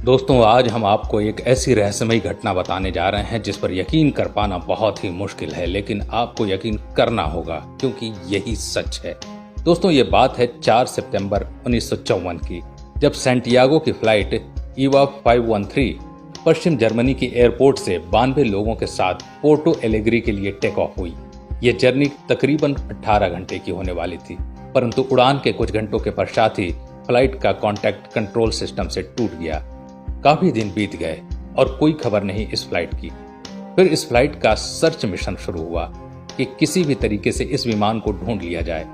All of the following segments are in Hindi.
दोस्तों, आज हम आपको एक ऐसी रहस्यमयी घटना बताने जा रहे हैं जिस पर यकीन कर पाना बहुत ही मुश्किल है, लेकिन आपको यकीन करना होगा क्योंकि यही सच है। दोस्तों, ये बात है 4 सितंबर 1954 की, जब सैंटियागो की फ्लाइट ईवा 513 पश्चिम जर्मनी की एयरपोर्ट से 92 लोगों के साथ पोर्टो एलेग्री के लिए टेक ऑफ हुई। ये जर्नी तकरीबन 18 घंटे की होने वाली थी, परंतु उड़ान के कुछ घंटों के पश्चात ही फ्लाइट का कॉन्टैक्ट कंट्रोल सिस्टम से टूट गया। काफी दिन बीत गए और कोई खबर नहीं इस फ्लाइट की। फिर इस फ्लाइट का सर्च मिशन शुरू हुआ कि किसी भी तरीके से इस विमान को ढूंढ लिया जाए,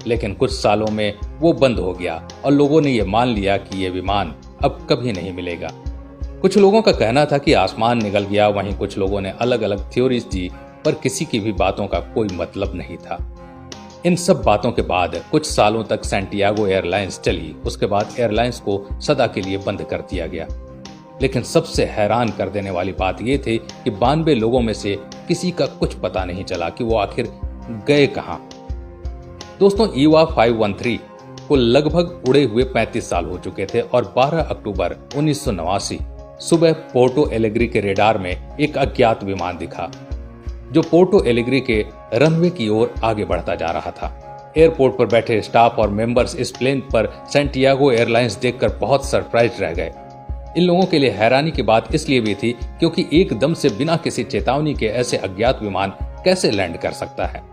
लेकिन कुछ सालों में वो बंद हो गया और लोगों ने ये मान लिया कि ये विमान अब कभी नहीं मिलेगा। कुछ लोगों का कहना था कि आसमान निगल गया, वहीं कुछ लोगों ने अलग अलग थ्योरीज दी, पर किसी की भी बातों का कोई मतलब नहीं था। इन सब बातों के बाद कुछ सालों तक सैंटियागो एयरलाइंस चली। उसके बाद एयरलाइंस को सदा के लिए बंद कर दिया गया। लेकिन सबसे हैरान कर देने वाली बात यह थी कि 92 लोगों में से किसी का कुछ पता नहीं चला कि वो आखिर गए कहां। दोस्तों, ईवा 513 को लगभग उड़े हुए 35 साल हो चुके थे और 12 अक्टूबर 1989 सुबह पोर्टो एलेग्री के रेडार में एक अज्ञात विमान दिखा, जो पोर्टो एलेग्री के रनवे की ओर आगे बढ़ता जा रहा था। एयरपोर्ट पर बैठे स्टाफ और मेंबर्स इस प्लेन पर सैंटियागो एयरलाइंस देखकर बहुत सरप्राइज रह गए। इन लोगों के लिए हैरानी की बात इसलिए भी थी क्योंकि एकदम से बिना किसी चेतावनी के ऐसे अज्ञात विमान कैसे लैंड कर सकता है।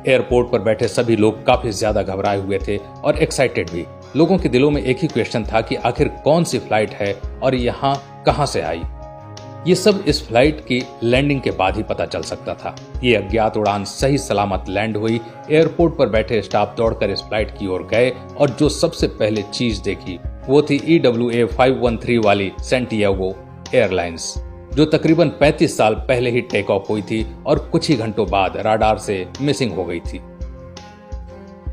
एयरपोर्ट पर बैठे सभी लोग काफी ज्यादा घबराए हुए थे और एक्साइटेड भी। लोगों के दिलों में एक ही क्वेश्चन था कि आखिर कौन सी फ्लाइट है और यहाँ कहां से आई। ये सब इस फ्लाइट की लैंडिंग के बाद ही पता चल सकता था। ये अज्ञात उड़ान सही सलामत लैंड हुई। एयरपोर्ट पर बैठे स्टाफ दौड़कर इस फ्लाइट की ओर गए और जो सबसे पहले चीज देखी वो थी EWA 513 वाली सैंटियागो एयरलाइंस, जो तकरीबन 35 साल पहले ही टेक ऑफ हुई थी और कुछ ही घंटों बाद राडार से मिसिंग हो गई थी।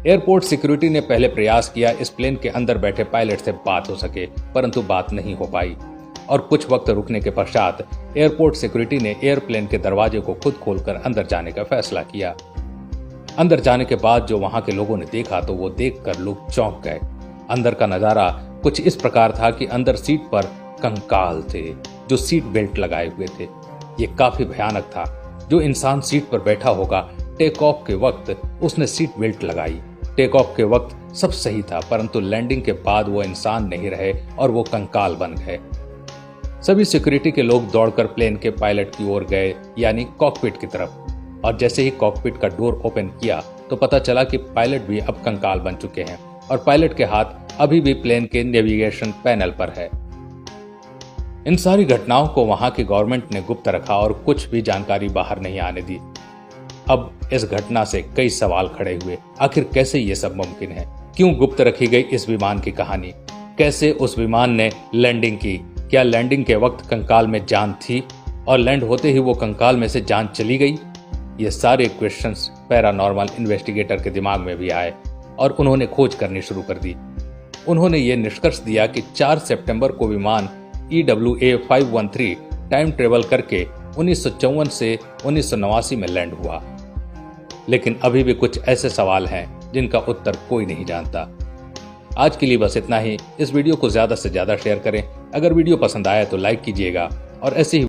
एयरपोर्ट सिक्योरिटी ने पहले प्रयास किया इस प्लेन के अंदर बैठे पायलट से बात हो सके, परंतु बात नहीं हो पाई और कुछ वक्त रुकने के पश्चात एयरपोर्ट सिक्योरिटी ने एयरप्लेन के दरवाजे को खुद खोलकर अंदर जाने का फैसला किया। अंदर जाने के बाद जो वहां के लोगों ने देखा तो वो देखकर लोग चौंक गए। अंदर का नजारा कुछ इस प्रकार था कि अंदर सीट पर कंकाल थे जो सीट बेल्ट लगाए हुए थे। ये काफी भयानक था। जो इंसान सीट पर बैठा होगा, टेक ऑफ के वक्त उसने सीट बेल्ट लगाई। टेक ऑफ के वक्त सब सही था, परंतु लैंडिंग के बाद वो इंसान नहीं रहे और वो कंकाल बन गए। सभी सिक्योरिटी के लोग दौड़कर प्लेन के पायलट की ओर गए, यानी कॉकपिट की तरफ, और जैसे ही कॉकपिट का डोर ओपन किया तो पता चला कि पायलट भी अब कंकाल बन चुके हैं और पायलट के हाथ अभी भी प्लेन के नेविगेशन पैनल पर है। इन सारी घटनाओं को वहां की गवर्नमेंट ने गुप्त रखा और कुछ भी जानकारी बाहर नहीं आने दी। अब इस घटना से कई सवाल खड़े हुए। आखिर कैसे ये सब मुमकिन है? क्यों गुप्त रखी गई इस विमान की कहानी? कैसे उस विमान ने लैंडिंग की? क्या लैंडिंग के वक्त कंकाल में जान थी और लैंड होते ही वो कंकाल में से जान चली गई? ये सारे क्वेश्चंस पैरानॉर्मल इन्वेस्टिगेटर के दिमाग में भी आए और उन्होंने खोज करनी शुरू कर दी। उन्होंने ये निष्कर्ष दिया कि 4 सितंबर को विमान EWA 513 टाइम ट्रेवल करके 1954 से 1989 में लैंड हुआ। लेकिन अभी भी कुछ ऐसे सवाल हैं जिनका उत्तर कोई नहीं जानता। आज के लिए बस इतना ही। इस वीडियो को ज्यादा से ज्यादा शेयर करें। अगर वीडियो पसंद आया तो लाइक कीजिएगा और ऐसे ही